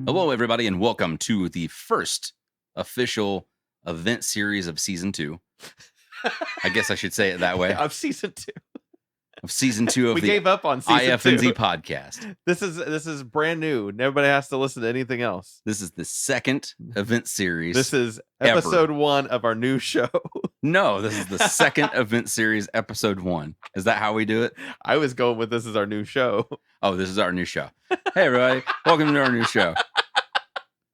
Hello, everybody, and welcome to the first official event series of season 2. I guess I should say it that way. Of season 2. Of season 2 of We the gave up on season IFNZ 2. podcast. This is brand new. Nobody has to listen to anything else. This is the second event series. This is ever. episode 1 of our new show. No, this is the second event series, episode 1. Is that how we do it? I was going with this is our new show. Oh, this is our new show. Hey, everybody. Welcome to our new show.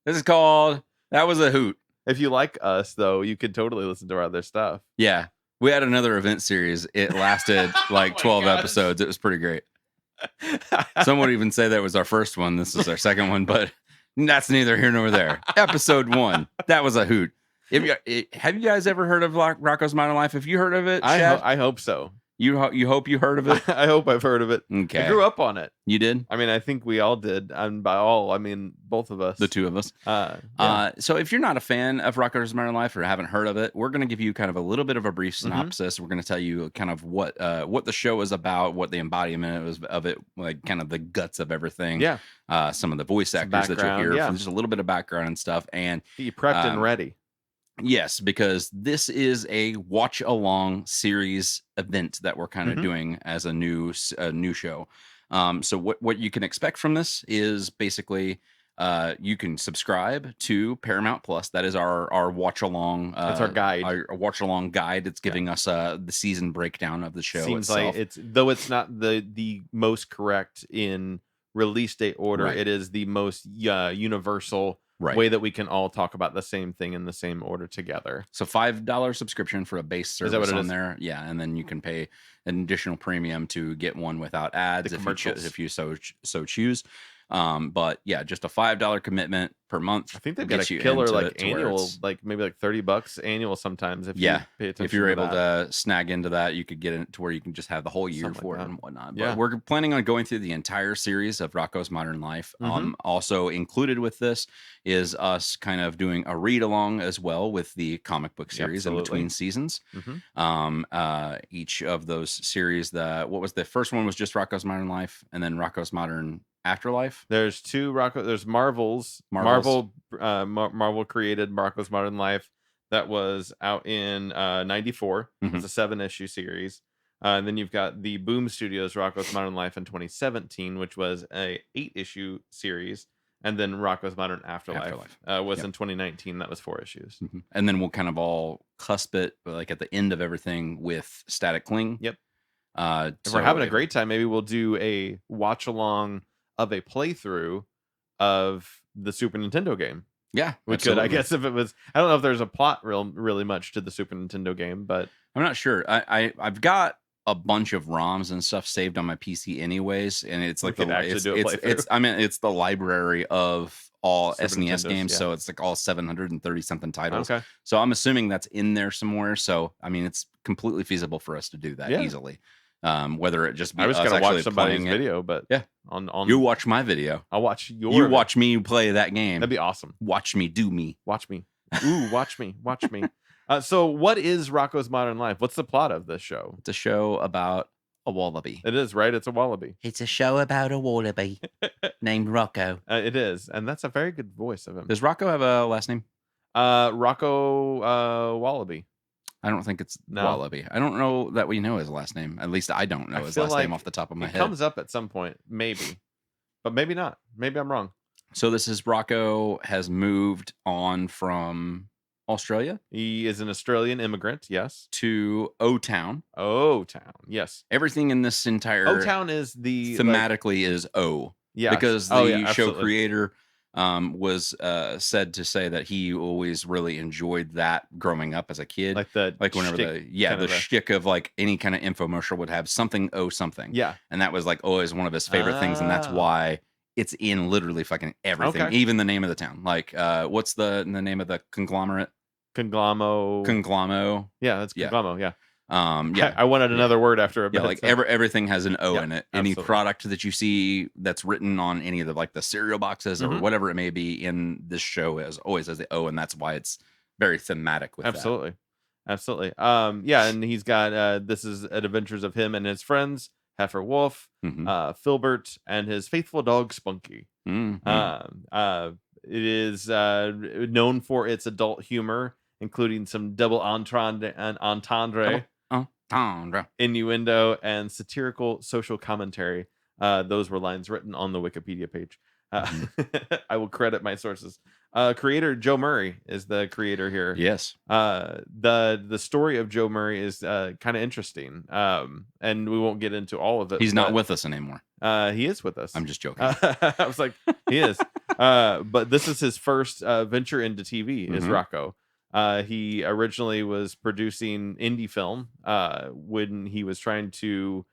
This is called That Was A Hoot. If you like us, though, you could totally listen to our other stuff. Yeah. We had another event series. It lasted like 12 episodes. It was pretty great. Some would even say that was our first one. This is our second one, but that's neither here nor there. Episode 1. That was a hoot. Have you guys ever heard of Rocko's Modern Life? Have you heard of it, Shaad? I hope so. You hope you heard of it? I hope I've heard of it. Okay. I grew up on it. You did? I mean, I think we all did. And by all, I mean both of us. The two of us. Yeah. So if you're not a fan of Rocko's Modern Life or haven't heard of it, we're going to give you kind of a little bit of a brief synopsis. We're going to tell you kind of what the show is about, what the embodiment of it, like kind of the guts of everything. Yeah. Some of the voice actors that you'll hear, just a little bit of background and stuff. And you prepped and ready. Yes, because this is a watch along series event that we're kind of doing as a new show. So what you can expect from this is basically you can subscribe to Paramount Plus. That is our watch along. That's our guide. Our watch along guide. It's giving us the season breakdown of the show. Seems itself. like it's not the most correct in release date order. Right. It is the most universal. Right. Way that we can all talk about the same thing in the same order together. So $5 subscription for a base service. Is that what it on is? There? Yeah, and then you can pay an additional premium to get one without ads if you so choose. But yeah, just a $5 commitment per month. I think they've got a killer like annual, like maybe like $30 annual sometimes. If you pay attention, if you're able to snag into that, you could get it to where you can just have the whole year for it and whatnot. But we're planning on going through the entire series of Rocko's Modern Life. Also included with this is us kind of doing a read along as well with the comic book series in between seasons. Each of those series, what was the first one was just Rocko's Modern Life, and then Rocko's Modern Afterlife. There's two Rocko. There's Marvel created Rocko's Modern Life that was out in 94. It's a 7-issue series. And then you've got the Boom Studios Rocko's Modern Life in 2017, which was a 8-issue series. And then Rocko's Modern Afterlife. Was in 2019. That was 4 issues. And then we'll kind of all cusp it like at the end of everything with Static Cling. Yep. If we're having a great time, maybe we'll do a watch along of a playthrough of the Super Nintendo game. Yeah, we could. I guess if it was, I don't know if there's a plot really much to the Super Nintendo game, but I'm not sure. I've got a bunch of ROMs and stuff saved on my PC anyways, and it's like it's the library of all Super SNES Nintendos, games, so it's like all 730 something titles. Okay. So I'm assuming that's in there somewhere. So I mean, it's completely feasible for us to do that easily. Whether it just be I was gonna watch somebody's video, but on you watch my video. I'll watch your. You watch me play that game. That'd be awesome. Watch me do me. Watch me. Ooh, watch me. Watch me. So, what is Rocko's Modern Life? What's the plot of this show? It's a show about a wallaby. It is, right? It's a wallaby. It's a show about a wallaby named Rocko. It is, and that's a very good voice of him. Does Rocko have a last name? Rocko Wallaby. I don't think it's Wallaby. I don't know that we know his last name. At least I don't know his last name off the top of my head. It comes up at some point, maybe. But maybe not. Maybe I'm wrong. So this is Rocko has moved on from Australia. He is an Australian immigrant, yes. To O-Town. O-Town, yes. Everything in this entire... O-Town is the... Thematically is O. Yeah. Because the show creator... was said to say that he always really enjoyed that growing up as a kid, like whenever the shtick of like any kind of infomercial would have something something, and that was like always one of his favorite things, and that's why it's in literally fucking everything, even the name of the town. Like, what's the name of the conglomerate? Conglamo. Yeah, that's Conglamo. Yeah. Yeah, I wanted another word after a bit. Yeah, like everything has an O in it. Any product that you see that's written on any of the like the cereal boxes or whatever it may be in this show always has the O, and that's why it's very thematic with Absolutely. Yeah, and he's got this is adventures of him and his friends, Heifer Wolf, Filbert, and his faithful dog Spunky. It is known for its adult humor, including some double entendre, innuendo, and satirical social commentary. Those were lines written on the Wikipedia page. I will credit my sources. Creator Joe Murray is the creator here. Yes. The story of Joe Murray is kind of interesting. And we won't get into all of it. He's not with us anymore. He is with us. I'm just joking. I was like, he is. But this is his first venture into TV, is Rocco. He originally was producing indie film when he was trying to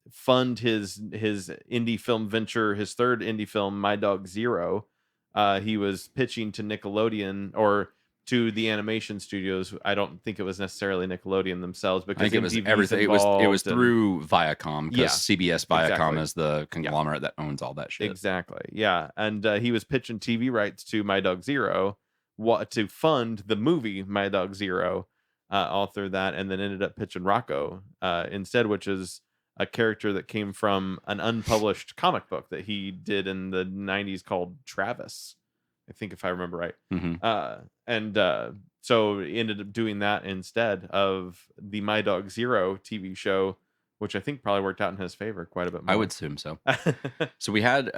fund his indie film venture, his third indie film, My Dog Zero. He was pitching to Nickelodeon or to the animation studios. I don't think it was necessarily Nickelodeon themselves, because I think it was everything. It was through Viacom, because CBS Viacom is the conglomerate that owns all that shit. Exactly. Yeah. And he was pitching TV rights to My Dog Zero, to fund the movie My Dog Zero, all through that, and then ended up pitching Rocco instead, which is a character that came from an unpublished comic book that he did in the 90s called Travis, I think, if I remember right. So he ended up doing that instead of the My Dog Zero TV show, which I think probably worked out in his favor quite a bit more. I would assume so. So we had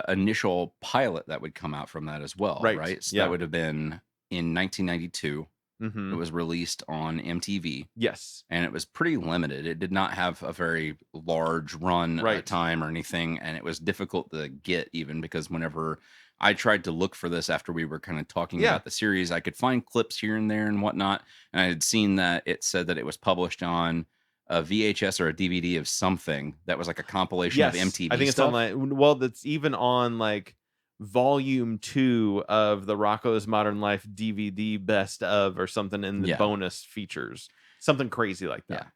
initial pilot that would come out from that as well, right? So that would have been in 1992. It was released on MTV. Yes. And it was pretty limited. It did not have a very large run time or anything. And it was difficult to get, even because whenever I tried to look for this after we were kind of talking about the series, I could find clips here and there and whatnot. And I had seen that it said that it was published on a VHS or a DVD of something that was like a compilation of MTV I think it's stuff. on like, well, that's even on like volume 2 of the Rocko's Modern Life DVD best of, or something in the bonus features, something crazy like that.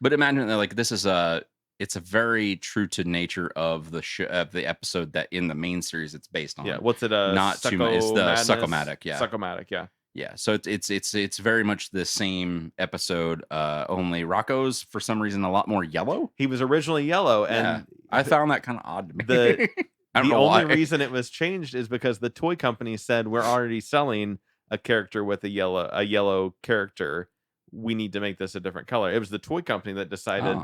But imagine that, like, this is it's a very true to nature of the the episode that in the main series it's based on. What's it? Not too much. It's the Succomatic. Succomatic. So it's very much the same episode. Only Rocco's for some reason a lot more yellow. He was originally yellow, and I found that kind of odd to me. The only reason it was changed is because the toy company said, we're already selling a character with a yellow character. We need to make this a different color. It was the toy company that decided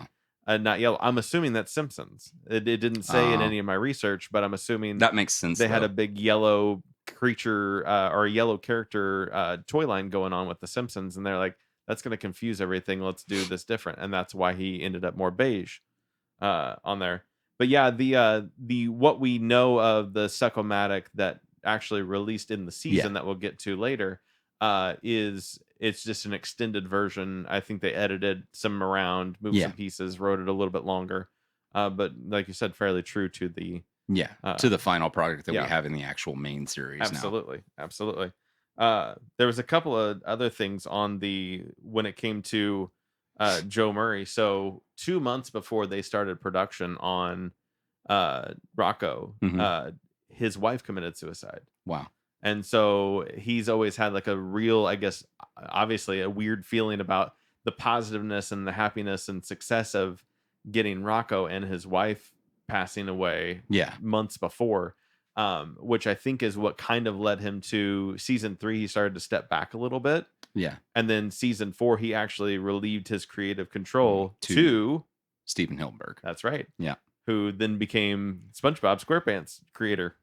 not yellow. I'm assuming that's Simpsons. It didn't say in any of my research, but I'm assuming that makes sense. They had a big yellow creature or a yellow character toy line going on with the Simpsons, and they're like, that's going to confuse everything. Let's do this different, and that's why he ended up more beige on there. But yeah, the what we know of the Succomatic that actually released in the season that we'll get to later it's just an extended version. I think they edited some around, moved some pieces, wrote it a little bit longer. But like you said, fairly true to the to the final product that we have in the actual main series. Absolutely. There was a couple of other things on when it came to Joe Murray. So 2 months before they started production on Rocco, his wife committed suicide. Wow. And so he's always had like a real, I guess, obviously a weird feeling about the positiveness and the happiness and success of getting Rocco and his wife passing away months before, which I think is what kind of led him to season 3. He started to step back a little bit. And then season 4, he actually relieved his creative control to Steven Hillenburg. That's right. Who then became SpongeBob SquarePants creator.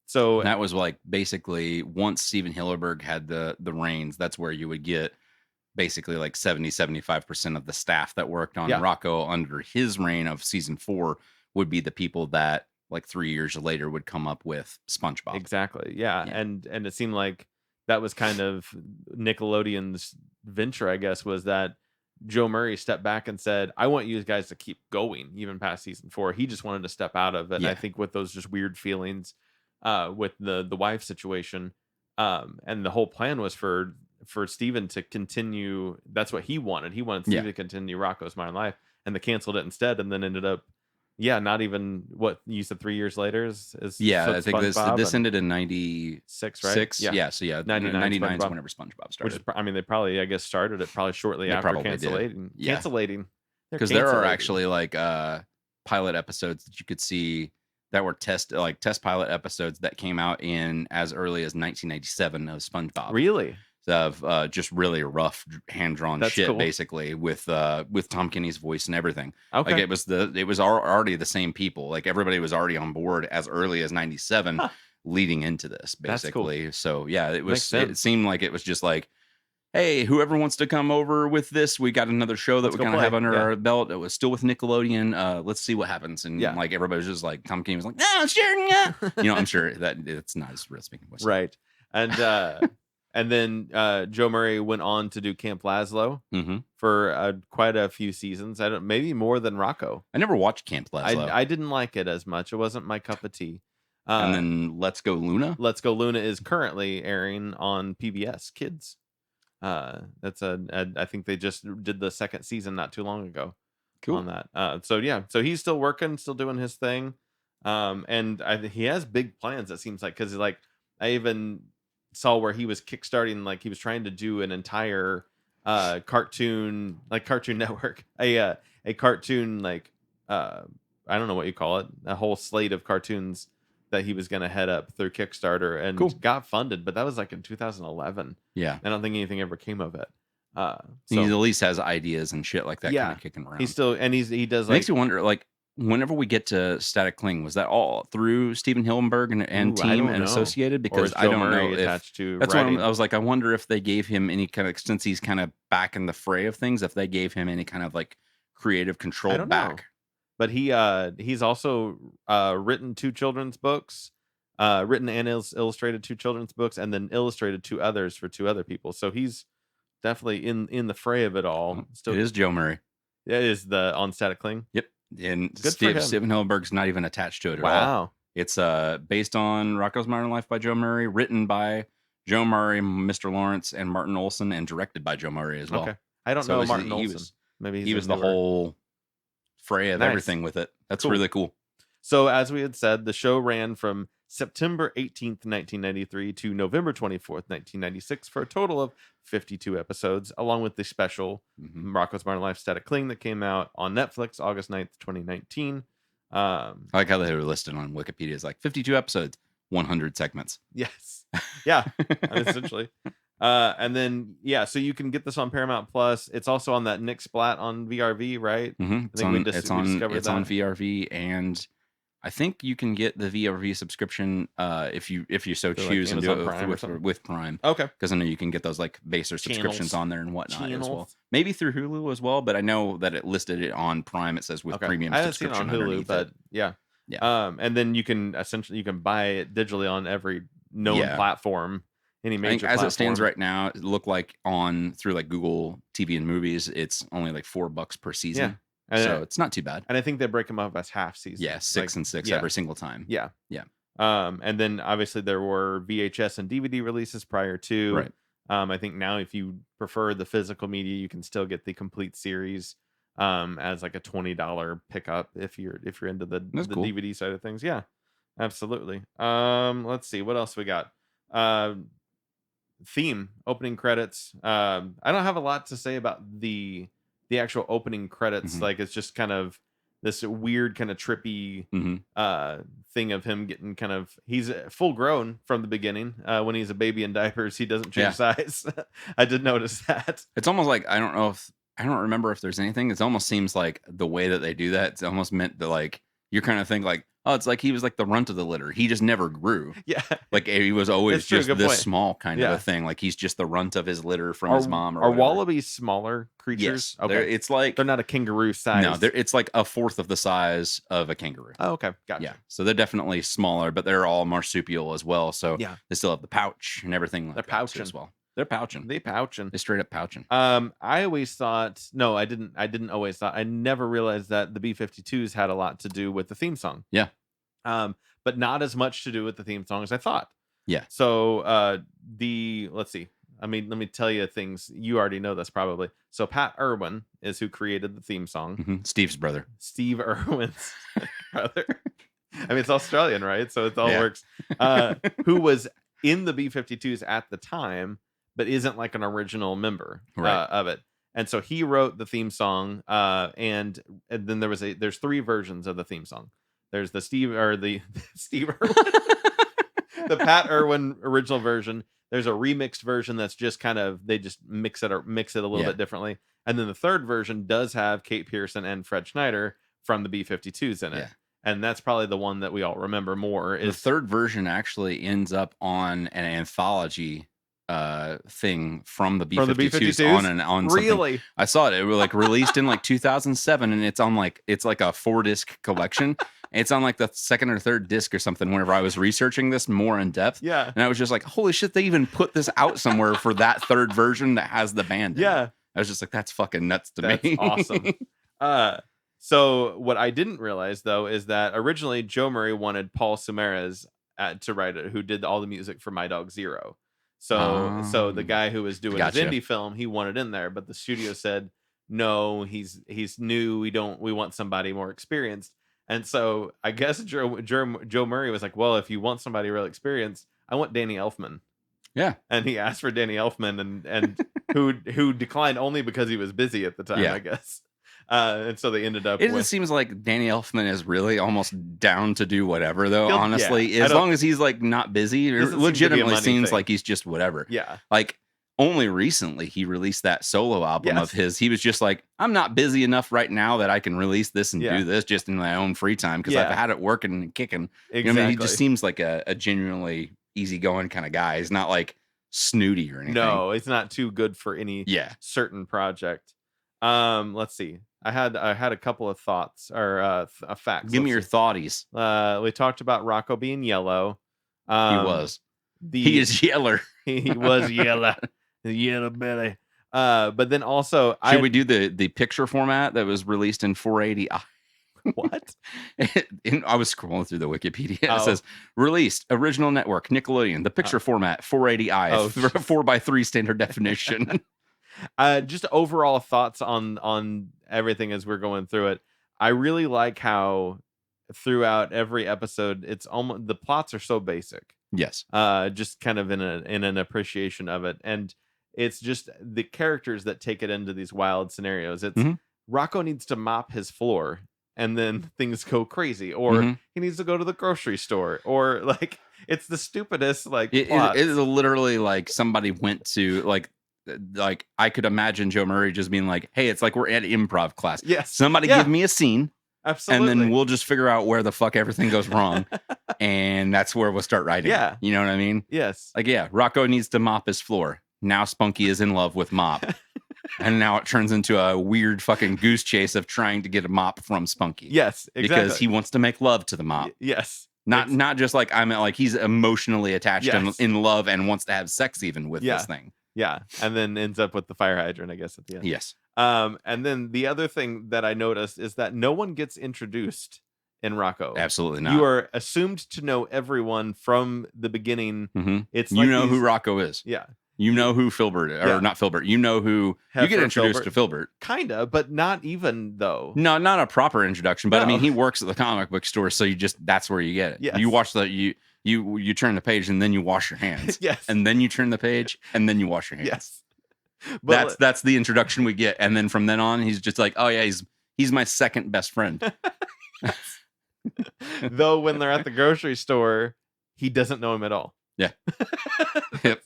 So that was like basically once Steven Hillenburg had the reins, that's where you would get basically like 70-75% of the staff that worked on Rocco under his reign of season 4 would be the people that like 3 years later would come up with SpongeBob. Exactly. And it seemed like that was kind of Nickelodeon's venture, I guess, was that Joe Murray stepped back and said, I want you guys to keep going even past season 4. He just wanted to step out of it. And I think with those just weird feelings with the wife situation, and the whole plan was for Steven to continue. That's what he wanted. He wanted Steven to continue Rocko's Modern Life, and they canceled it instead, and then ended up not even what you said 3 years later is I think this ended in 96, right? So 99 is whenever SpongeBob started. Which, they probably, I guess, started it probably shortly after cancellating. Because there are actually like pilot episodes that you could see that were test pilot episodes that came out in as early as 1997 of SpongeBob. Really? Of just really rough hand drawn shit, cool. Basically with Tom Kenny's voice and everything. Okay. Like it was already the same people. Like everybody was already on board as early as 97 leading into this, basically. Cool. So yeah, it seemed like it was just like, hey, whoever wants to come over with this, we got another show that we kind of have under our belt. It was still with Nickelodeon. Let's see what happens. And like everybody was just like, Tom Kenny was like, no, sure, yeah. I'm sure that it's not his real speaking voice. Right. And and then Joe Murray went on to do Camp Lazlo for quite a few seasons. Maybe more than Rocco. I never watched Camp Lazlo. I didn't like it as much. It wasn't my cup of tea. And then Let's Go Luna. Let's Go Luna is currently airing on PBS Kids. I think they just did the second season not too long ago. Cool. On that. So he's still working, still doing his thing. And he has big plans, it seems like, because like I even saw where he was kickstarting, like he was trying to do an entire Cartoon Network, a cartoon, like I don't know what you call it, a whole slate of cartoons that he was going to head up through Kickstarter, and got funded, but that was like in 2011. Yeah, I don't think anything ever came of it. He at least has ideas and shit like that kind of kicking around. He's still, and he does. It makes you wonder, like, whenever we get to Static Cling, was that all through Steven Hillenburg and team and Associated? Because I don't know if that's what I was like. I wonder if they gave him any kind of, since he's kind of back in the fray of things, if they gave him any kind of like creative control back. Know. But he's also written 2 children's books, written and illustrated 2 children's books, and then illustrated 2 others for 2 other people. So he's definitely in the fray of it all. Still, it is Joe Murray. Yeah, it is on Static Cling. Yep. And Steven Hillenburg's not even attached to it at all. Wow. It's based on Rocko's Modern Life by Joe Murray, written by Joe Murray, Mr. Lawrence, and Martin Olson, and directed by Joe Murray as well. Okay. I don't know Martin Olson. Maybe he was the whole fray of everything with it. That's really cool. So as we had said, the show ran from September 18th, 1993 to November 24th, 1996 for a total of 52 episodes, along with the special Rocko's Modern Life Static Cling that came out on Netflix August 9th, 2019. I like how they were listed on Wikipedia as like 52 episodes, 100 segments. Yes. Yeah, essentially. And then, so you can get this on Paramount Plus. It's also on that Nick Splat on VRV, right? It's on VRV, and I think you can get the VRV subscription if you so choose, and do it with Prime. Okay. Because I know you can get those like baser subscriptions on there and whatnot as well. Maybe through Hulu as well, but I know that it listed it on Prime. It says with premium subscription. I haven't seen it on Hulu, but yeah. And then you can buy it digitally on every known platform. Any major as it stands right now, it look like through like Google TV and Movies, it's only like $4 per season. Yeah. So it's not too bad. And I think they break them up as half seasons. Yeah, 6 and 6 every single time. Yeah. Yeah. And then obviously there were VHS and DVD releases prior to. Right. I think now if you prefer the physical media, you can still get the complete series as like a $20 pickup if you're into the cool. DVD side of things. Yeah. Absolutely. Let's see what else we got. Theme opening credits. I don't have a lot to say about the actual opening credits. Like it's just kind of this weird kind of trippy thing of him getting kind of, he's full grown from the beginning. When he's a baby in diapers, he doesn't change size. I did notice that. It's almost like, I don't remember if there's anything. It almost seems like the way that they do that, it's almost meant to like, you kind of think like, oh, it's like he was like the runt of the litter. He just never grew. Yeah. Like he was always just this small kind of a thing. Like he's just the runt of his litter from his mom. Or whatever. Wallabies smaller creatures? Yes. Okay. It's like, they're not a kangaroo size. No, it's like a fourth of the size of a kangaroo. Oh, okay. Gotcha. Yeah. So they're definitely smaller, but they're all marsupial as well. So they still have the pouch and everything like that as well. They're pouching. They straight up pouching. I always thought, no, I didn't always thought, I never realized that the B-52s had a lot to do with the theme song. Yeah. But not as much to do with the theme song as I thought. Yeah. So let's see. I mean, let me tell you things. You already know this probably. So Pat Irwin is who created the theme song. Steve's brother. Steve Irwin's brother. I mean, it's Australian, right? So it all works. Who was in the B-52s at the time, but isn't like an original member of it. And so he wrote the theme song, and then there's 3 versions of the theme song. There's the Steve Irwin, the Pat Irwin original version. There's a remixed version that's just kind of, they just mix it a little bit differently. And then the third version does have Kate Pearson and Fred Schneider from the B-52s in it. And that's probably the one that we all remember more. The third version actually ends up on an anthology thing from the B-52s on really something. I saw it. It was like released in like 2007, and it's like a 4-disc collection. It's on like the second or third disc or something whenever I was researching this more in depth. Yeah. And I was just like, holy shit, they even put this out somewhere for that third version that has the band in it. I was just like, that's fucking nuts to me. That's awesome. So what I didn't realize, though, is that originally Joe Murray wanted Paul Sumerez to write it, who did all the music for My Dog Zero. So the guy who was doing his indie film, he wanted in there, but the studio said, no, he's new. We want somebody more experienced. And so I guess Joe Murray was like, well, if you want somebody real experienced, I want Danny Elfman. Yeah. And he asked for Danny Elfman and who declined only because he was busy at the time, I guess. And so they ended up. It seems like Danny Elfman is really almost down to do whatever, though. Honestly, as long as he's like not busy, it legitimately seems like he's just whatever. Yeah. Like only recently he released that solo album of his. He was just like, I'm not busy enough right now that I can release this and do this just in my own free time because I've had it working and kicking. Exactly. You know, I mean, he just seems like a genuinely easygoing kind of guy. He's not like snooty or anything. No, it's not too good for any certain project. Let's see. I had a couple of thoughts or facts. Give me your thoughties. We talked about Rocco being yellow. He was. He is yeller. He was yellow. Yellow belly. But then also, should we do the picture format that was released in 480i? What? I was scrolling through the Wikipedia. It says released original network Nickelodeon. The picture format 480i, 4:3 standard definition. Just overall thoughts on everything as we're going through it. I really like how throughout every episode, it's almost the plots are so basic. Yes. Just kind of in an appreciation of it, and it's just the characters that take it into these wild scenarios. It's Rocco needs to mop his floor, and then things go crazy, or he needs to go to the grocery store, or like it's the stupidest like. It is literally like somebody went to like I could imagine Joe Murray just being like, hey, it's like we're at improv class. Yes. Somebody give me a scene. Absolutely. And then we'll just figure out where the fuck everything goes wrong. And that's where we'll start writing. Yeah. You know what I mean? Yes. Like, Rocco needs to mop his floor. Now Spunky is in love with Mop. And now it turns into a weird fucking goose chase of trying to get a mop from Spunky. Yes, exactly. Because he wants to make love to the mop. Yes. Not just like, like he's emotionally attached and in love and wants to have sex even with this thing. Yeah. And then ends up with the fire hydrant, I guess, at the end. Yes. And then the other thing that I noticed is that no one gets introduced in Rocco. Absolutely not. You are assumed to know everyone from the beginning. It's you know who Rocco is. Yeah. You know who Filbert is, or not Filbert. You know who you get introduced to Filbert. Kinda, but not even though. No, not a proper introduction. But I mean, he works at the comic book store, so that's where you get it. Yes. You watch you turn the page and then you wash your hands. Yes. And then you turn the page and then you wash your hands. Yes. But that's the introduction we get, and then from then on, he's just like, oh yeah, he's my second best friend. Though when they're at the grocery store, he doesn't know him at all. Yeah. Yep.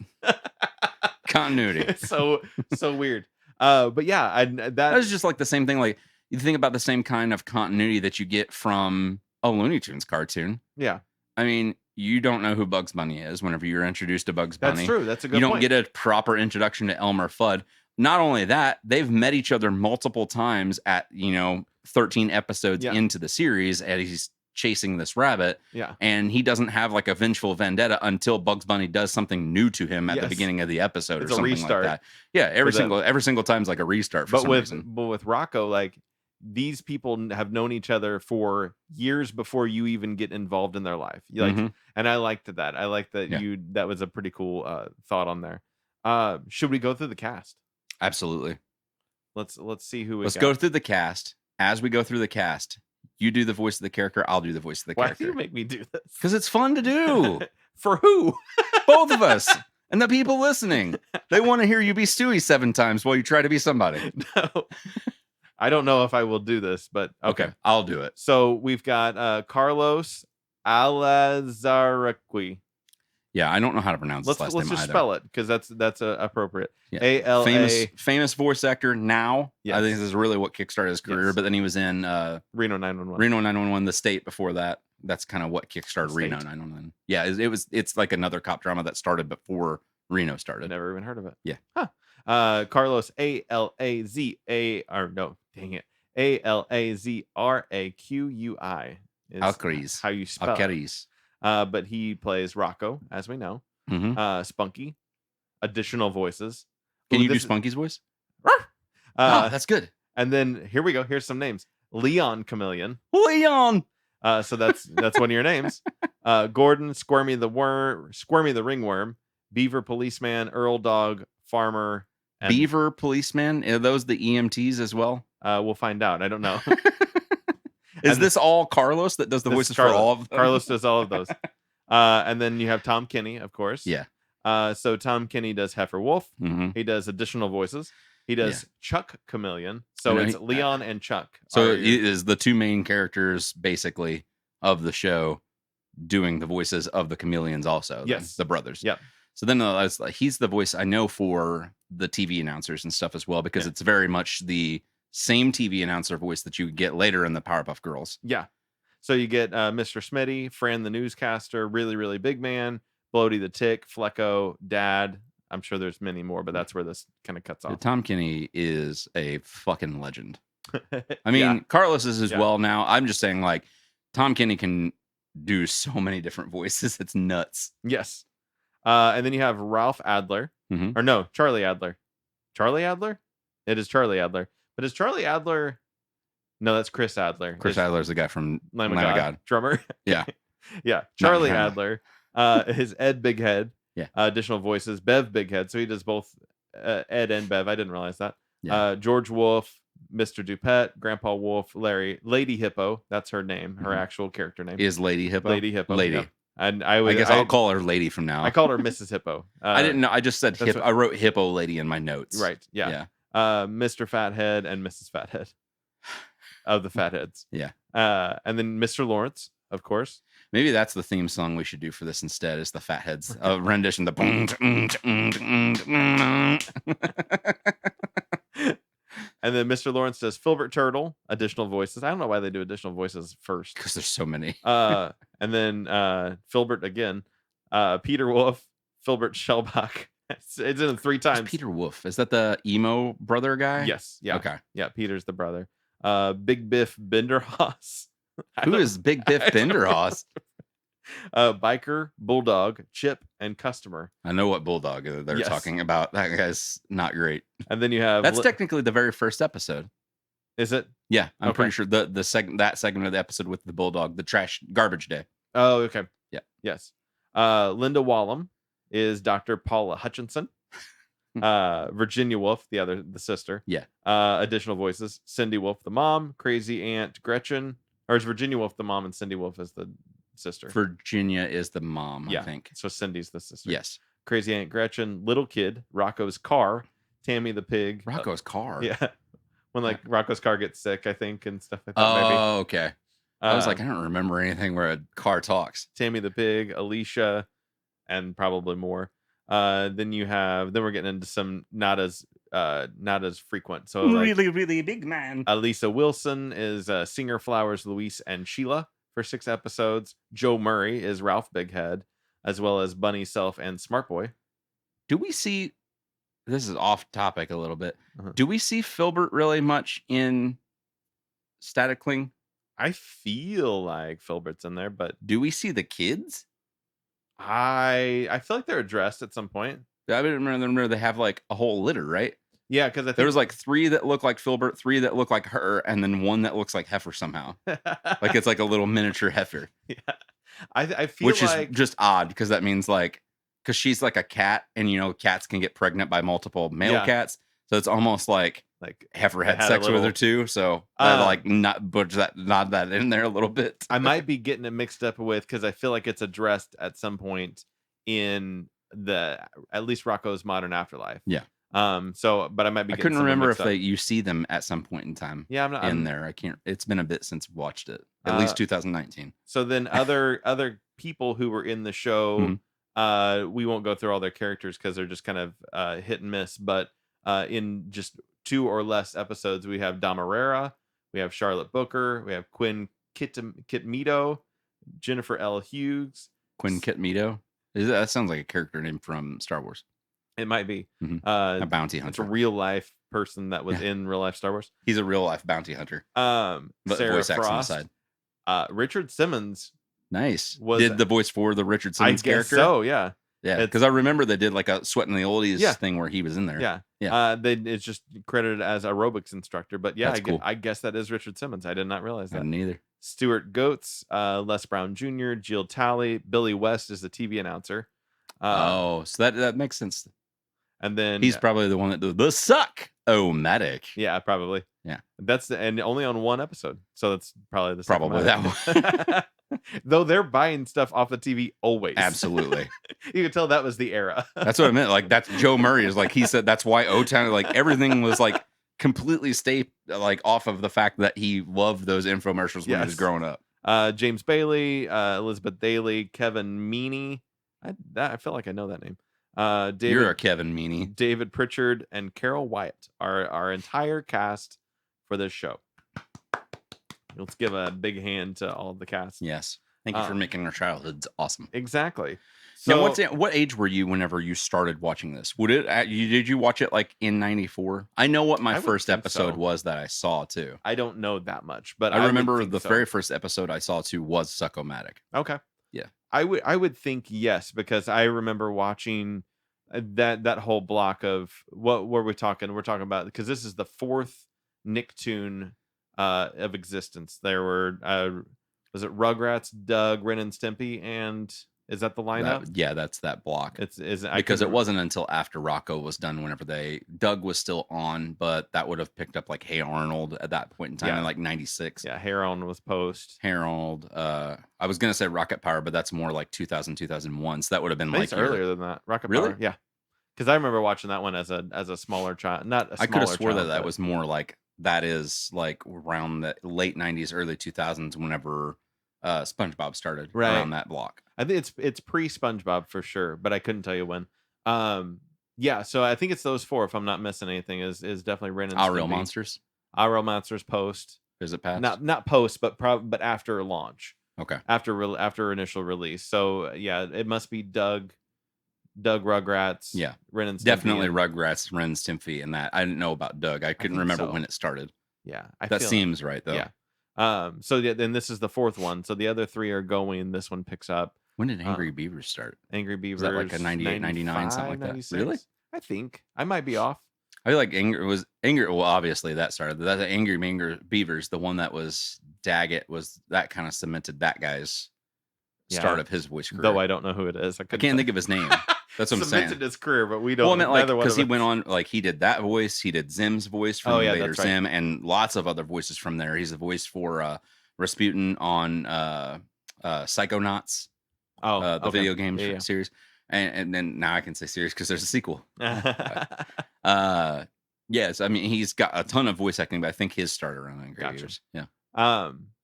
Continuity. It's so weird. But yeah, that was just like the same thing. Like you think about the same kind of continuity that you get from a Looney Tunes cartoon. Yeah. I mean, you don't know who Bugs Bunny is whenever you're introduced to Bugs Bunny. That's true. That's a good point. point. You don't get a proper introduction to Elmer Fudd. Not only that, they've met each other multiple times at, 13 episodes into the series, and he's chasing this rabbit. Yeah. And he doesn't have like a vengeful vendetta until Bugs Bunny does something new to him at the beginning of the episode or something like that. Yeah, every single time's like a restart for some reason. But with Rocco, like these people have known each other for years before you even get involved in their life. And I liked that. I liked that that was a pretty cool thought on there. Should we go through the cast? Absolutely. Let's see who Let's go through the cast. As we go through the cast, you do the voice of the character, I'll do the voice of the character. Why do you make me do this? Because it's fun to do. For who? Both of us. And the people listening. They want to hear you be Stewie 7 times while you try to be somebody. No. I don't know if I will do this, but okay. I'll do it. So we've got Carlos Alazaraqui. Yeah, I don't know how to pronounce his last name. Let's just spell it because that's appropriate. Yeah. A-L-A. Famous voice actor now. Yes. I think this is really what kickstarted his career. Yes. But then he was in Reno 911. Reno 911, The State before that. That's kind of what kickstarted Reno 911. Yeah, it's like another cop drama that started before Reno started. Never even heard of it. Yeah. Huh. Carlos A-L-A-Z-A or no, dang it. A-L-A-Z-R-A-Q-U-I is Alcaris. how you spell Alcaris. But he plays Rocco, as we know. Mm-hmm. Spunky. Additional voices. Can you do Spunky's voice? That's good. And then here we go. Here's some names. Leon Chameleon. Leon. So that's one of your names. Gordon, Squirmy the Ringworm, Beaver Policeman, Earl Dog, Farmer. And Beaver Policeman? Are those the EMTs as well? We'll find out. I don't know. Is this all Carlos that does the voices for all of them? Carlos does all of those. And then you have Tom Kenny, of course. Yeah. So Tom Kenny does Heifer Wolf. Mm-hmm. He does additional voices. He does Chuck Chameleon. So it's Leon and Chuck. So it is the two main characters, basically, of the show doing the voices of the chameleons also. Yes. The brothers. Yep. So then he's the voice I know for the TV announcers and stuff as well, because it's very much the same TV announcer voice that you get later in the Powerpuff Girls. Yeah. So you get Mr. Smitty, Fran the Newscaster, Really, Really Big Man, Bloaty the Tick, Flecko, Dad. I'm sure there's many more, but that's where this kind of cuts off. Tom Kenny is a fucking legend. I mean, Carlos is as well now. I'm just saying, like, Tom Kenny can do so many different voices. It's nuts. Yes. And then you have Ralph Adler. Mm-hmm. Or no, Charlie Adler. Charlie Adler? It is Charlie Adler. But is Charlie Adler... No, that's Chris Adler. Chris Adler is the guy from Lamb of God. Drummer. Yeah. Yeah. Charlie Adler. His Ed Big Head. Yeah. Additional voices. Bev Big Head. So he does both Ed and Bev. I didn't realize that. Yeah. George Wolf. Mr. Dupet. Grandpa Wolf. Lady Hippo. That's her name. Her actual character name. Is Lady Hippo? Lady Hippo. Lady. Yeah. And I guess I'll call her Lady from now. I called her Mrs. Hippo. I didn't know. I just said Hippo. I wrote Hippo Lady in my notes. Right. Yeah. Mr. Fathead and Mrs. Fathead. Of the Fatheads. Yeah. And then Mr. Lawrence, of course. Maybe that's the theme song we should do for this instead, is the Fatheads rendition. And then Mr. Lawrence does Filbert Turtle, additional voices. I don't know why they do additional voices first. Because there's so many. And then Filbert again. Peter Wolf, Filbert Shellbach. It's in 3 times. Who's Peter Wolf? Is that the emo brother guy? Yes. Yeah. Okay. Yeah, Peter's the brother. Big Biff Binderhaus. Who is Big Biff Binderhaus? Biker, Bulldog, Chip, and Customer. I know what Bulldog they're talking about. That guy's not great. And then you have that's technically the very first episode. Is it? Yeah, I'm pretty sure that segment of the episode with the Bulldog, the garbage day. Oh, okay. Yeah. Yes. Linda Wallum is Dr. Paula Hutchinson. Virginia Wolf, the sister. Yeah. Additional voices: Cindy Wolf, the mom, Crazy Aunt Gretchen, or is Virginia Wolf the mom and Cindy Wolf is the sister? Virginia is the mom, I think. So Cindy's the sister. Yes. Crazy Aunt Gretchen, Little Kid, Rocco's car, Tammy the pig. Rocco's car. Yeah. When Rocco's car gets sick, I think, and stuff like that. Oh, okay. I was like, I don't remember anything where a car talks. Tammy the pig, Alicia, and probably more. Then we're getting into some not as frequent. So really, really big man. Lisa Wilson is Singer Flowers, Luis, and Sheila for 6 episodes. Joe Murray is Ralph Bighead, as well as Bunny Self and Smart Boy. Do we see? This is off topic a little bit. Do we see Filbert really much in Static Cling? I feel like Filbert's in there, but do we see the kids? I feel like they're addressed at some point. I remember they have like a whole litter, right? Yeah, because there was like 3 that look like Filbert, 3 that look like her, and then 1 that looks like Heifer somehow. Like it's like a little miniature heifer. Yeah, I feel which is just odd because that means because she's like a cat, and cats can get pregnant by multiple male cats, so it's almost like Heifer had sex with her too. So I nod that in there a little bit. I might be getting it mixed up with, because I feel like it's addressed at some point in at least Rocco's Modern Afterlife. Yeah. But I might be. I couldn't remember if you see them at some point in time. Yeah, I'm there. I can't. It's been a bit since I've watched it. At least 2019. So then other people who were in the show, we won't go through all their characters because they're just kind of hit and miss. But in just 2 or less episodes, we have Damarera, we have Charlotte Booker, we have Quinn Kitmito, Jennifer L. Hughes. Quinn Kitmito? That sounds like a character name from Star Wars. It might be. A bounty hunter. It's a real life person that was in real life Star Wars. He's a real life bounty hunter. But Sarah voice Frost, aside. Richard Simmons. Nice. Did the voice for the Richard Simmons character? So, yeah. Yeah, because I remember they did like a Sweating the Oldies thing where he was in there. Yeah. It's just credited as aerobics instructor. But yeah, cool. I guess that is Richard Simmons. I did not realize that. I didn't either. Stuart Goetz, Les Brown Jr., Jill Talley, Billy West is the TV announcer. So that makes sense. And then he's probably the one that did the Suck-O-Matic. Yeah, probably. Yeah, and only on 1 episode, so that's probably the probably that one. Though they're buying stuff off the TV always. Absolutely. You can tell that was the era. That's what I meant. Like that's Joe Murray is like he said that's why O-Town like everything was like completely like off of the fact that he loved those infomercials when he was growing up. James Bailey, Elizabeth Daly, Kevin Meaney. I feel like I know that name. You're a Kevin Meaney. David Pritchard and Carol Wyatt are our entire cast for this show. Let's give a big hand to all of the cast. Yes. Thank you for making our childhoods awesome. Exactly. So now, what age were you whenever you started watching this? Did you watch it like in 94? I know what my first episode was that I saw too. I don't know that much, but I remember the very first episode I saw too was Suck-O-Matic. Okay. Yeah. I would think yes, because I remember watching that whole block of what were we talking? We're talking about because this is the 4th Nicktoon of existence. There were was it Rugrats, Doug, Ren and Stimpy, and is that the lineup? That's that block. Because it wasn't until after Rocco was done whenever Doug was still on, but that would have picked up like Hey Arnold at that point in time in like 96. Yeah, Hey Arnold was post. Hey Arnold. I was gonna say Rocket Power, but that's more like 2000, 2001. So that would have been like earlier than that. Rocket Power. Yeah. Because I remember watching that one as a smaller child. I could have swore that was more like that is like around the late 90s, early 2000s, whenever SpongeBob started around that block. I think it's pre SpongeBob for sure, but I couldn't tell you when. So I think it's those 4 if I'm not missing anything. Is definitely Ren and Our Real Monsters. Our Real Monsters post. Is it past? Not post, but after launch. Okay. After initial release. So yeah, it must be Doug, Rugrats. Yeah. Ren and Stimpy. Definitely Rugrats, Ren and Stimpy, and that. I didn't know about Doug. I couldn't remember when it started. Yeah. That seems right though. Yeah. So then this is the 4th one. So the other 3 are going. This one picks up. When did Angry Beavers start? Angry Beavers. Was that like a 98, 99, something like 96? That? Really? I think. I might be off. I feel like Angry. Well, obviously that started. That Angry Beavers, the one that was Daggett, was that kind of cemented that guy's start of his voice career. Though I don't know who it is. I can't think of his name. That's what I'm saying. Cemented his career, but we don't. Well, I meant like because he went on, like he did that voice. He did Zim's voice from Invader Zim, and lots of other voices from there. He's the voice for Rasputin on Psychonauts. The video game series. And then now I can say series because there's a sequel. Yes, I mean he's got a ton of voice acting, but I think his started around Angry Beavers. Yeah.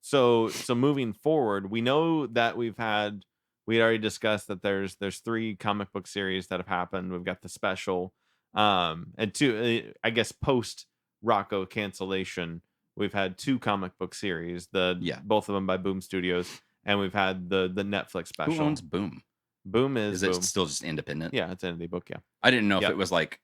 So moving forward, we know that we already discussed that there's 3 comic book series that have happened. We've got the special, and 2, I guess post Rocco cancellation, we've had 2 comic book series. Both of them by Boom Studios. And we've had the Netflix special. Who owns Boom? Boom is it still just independent? Yeah, it's Indie Book. Yeah, I didn't know if it was like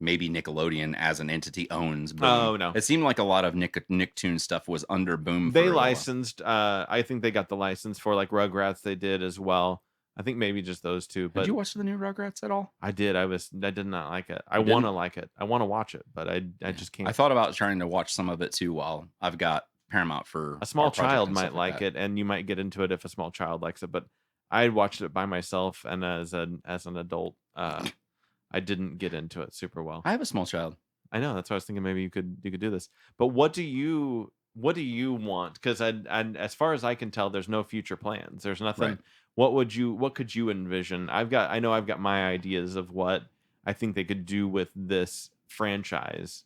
maybe Nickelodeon as an entity owns Boom. Oh no, it seemed like a lot of Nicktoon stuff was under Boom. They licensed. I think they got the license for like Rugrats. They did as well. I think maybe just those 2. But did you watch the new Rugrats at all? I did. I did not like it. I want to like it. I want to watch it, but I just can't. I thought about trying to watch some of it too while I've got Paramount for a small child might like it, and you might get into it if a small child likes it. But I watched it by myself, and as an adult, I didn't get into it super well. I have a small child. I know, that's why I was thinking maybe you could do this. But what do you want? Because as far as I can tell, there's no future plans. There's nothing. Right. What could you envision? I've got my ideas of what I think they could do with this franchise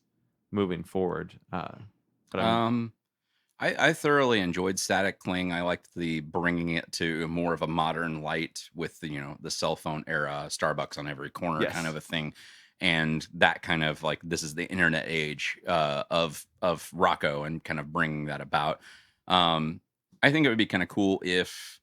moving forward. I thoroughly enjoyed Static Cling. I liked the bringing it to more of a modern light with the cell phone era, Starbucks on every corner kind of a thing, and that kind of like this is the internet age of Rocco and kind of bringing that about. I think it would be kind of cool if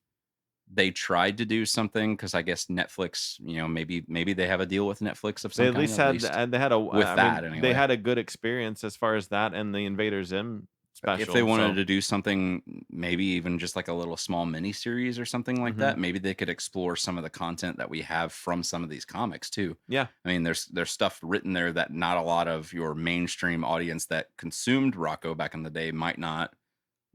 they tried to do something, because I guess Netflix, maybe they have a deal with Netflix of some They at kind, least had they had a with I that mean, anyway. they had a good experience as far as that and the Invader Zim special. If they wanted to do something, maybe even just like a little small mini series or something like that, maybe they could explore some of the content that we have from some of these comics too. Yeah. I mean, there's stuff written there that not a lot of your mainstream audience that consumed Rocco back in the day might not,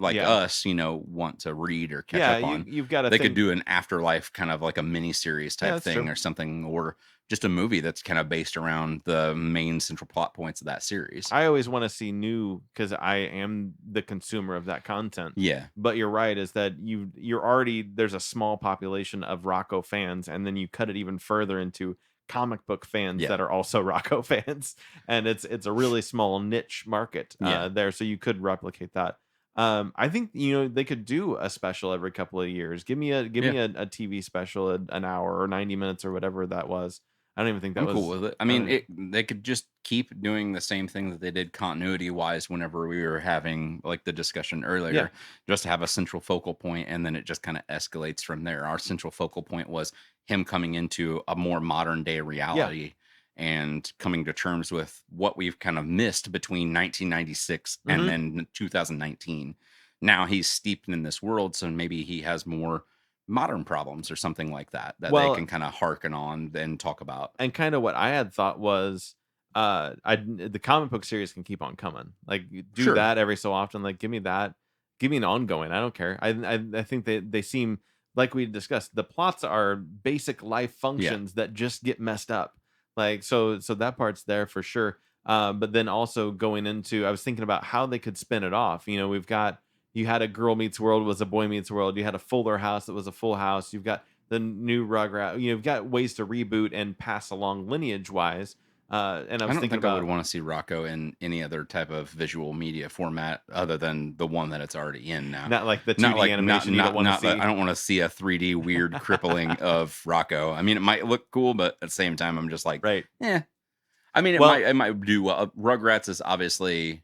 like us, want to read or catch up on. You've got to They could do an afterlife kind of like a mini series type thing true. or something, or just a movie that's kind of based around the main central plot points of that series. I always want to see new, because I am the consumer of that content. Yeah. But you're right, is that you're already, there's a small population of Rocco fans, and then you cut it even further into comic book fans that are also Rocco fans, and it's a really small niche market there, so you could replicate that. I think they could do a special every couple of years. Give me a TV special, an hour or 90 minutes or whatever that was. I don't even think that was cool with it. I mean, they could just keep doing the same thing that they did continuity wise whenever we were having like the discussion earlier, just to have a central focal point, and then it just kind of escalates from there. Our central focal point was him coming into a more modern day reality and coming to terms with what we've kind of missed between 1996 and then 2019. Now he's steeped in this world, so maybe he has more modern problems or something like that they can kind of hearken on and talk about. And kind of what I had thought was the comic book series can keep on coming. Like, do that every so often. Like, give me that. Give me an ongoing. I don't care. I think they seem, like we discussed, the plots are basic life functions that just get messed up. Like, so that part's there for sure. But then also going into, I was thinking about how they could spin it off. We've got, you had a Girl Meets World was a Boy Meets World. You had a Fuller House that was a Full House. You've got the new Rugrat. You've got ways to reboot and pass along lineage wise. And I was thinking about, I would want to see Rocco in any other type of visual media format other than the one that it's already in now. Not like the 2D animation you don't want to see. I don't want to see a 3D weird crippling of Rocco. I mean, it might look cool, but at the same time, I'm just like, I mean, it might do well. Rugrats is obviously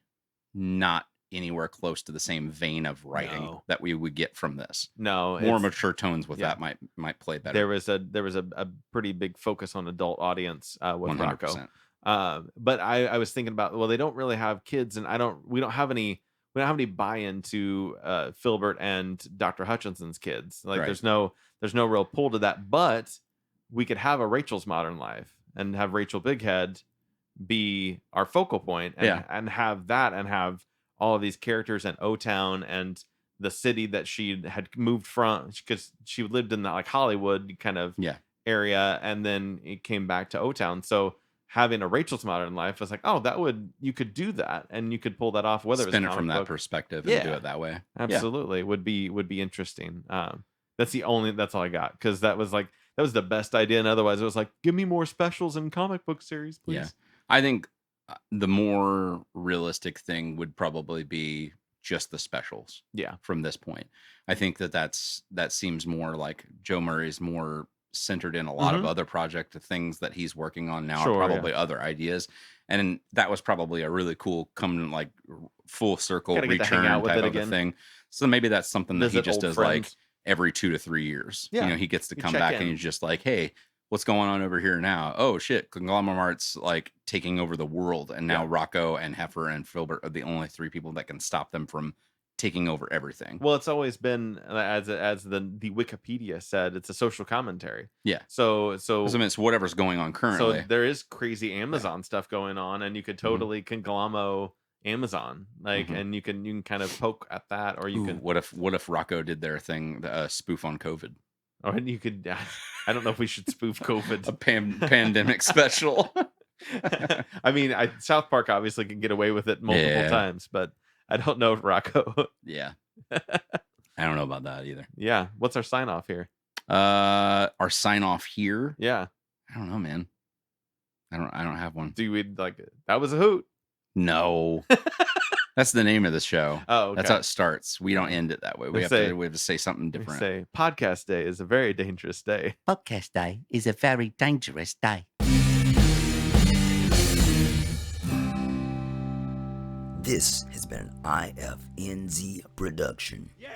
not anywhere close to the same vein of writing that we would get from this. No, more mature tones with that might play better. There was a pretty big focus on adult audience with 100%. Rocco. But I was thinking about, well, they don't really have kids, and we don't have any buy-in to Filbert and Dr. Hutchinson's kids. Like, there's no real pull to that. But we could have a Rachel's Modern Life and have Rachel Bighead be our focal point, and have that, and have all of these characters in O-Town and the city that she had moved from, because she lived in that like Hollywood kind of area, and then it came back to O-Town. So having a Rachel's Modern Life was like, you could do that, and you could pull that off, whether spin it was from that perspective and do it that way. Absolutely, would be interesting. That's all I got, because that was the best idea, and otherwise it was like, give me more specials and comic book series, please. Yeah, I think the more realistic thing would probably be just the specials. Yeah. From this point, I think that seems more like Joe Murray's more centered in a lot of other things that he's working on now, or probably other ideas. And that was probably a really cool coming like full circle return type of a thing. So maybe that's something that he just does like every 2 to 3 years. He gets to come back and he's just like, hey, what's going on over here now? Oh shit, Conglomerate's like taking over the world, and now Rocco and Heifer and Filbert are the only 3 people that can stop them from taking over everything. Well, it's always been, as the Wikipedia said, it's a social commentary. Yeah. So I mean, it's whatever's going on currently. So there is crazy Amazon stuff going on, and you could totally conglomero Amazon, like, and you can kind of poke at that, or you can. What if Rocco did their thing, spoof on COVID? Oh, and you could. I don't know if we should spoof COVID. A pandemic special. I mean, South Park obviously can get away with it multiple times, but I don't know if Rocco. Yeah. I don't know about that either. Yeah. What's our sign off here? Our sign off here? Yeah. I don't know, man. I don't have one. Do we like that was a hoot? No. That's the name of the show. Oh, okay. That's how it starts. We don't end it that way. We have to say something different. We say podcast day is a very dangerous day. Podcast day is a very dangerous day. This has been an IFNZ production. Yeah.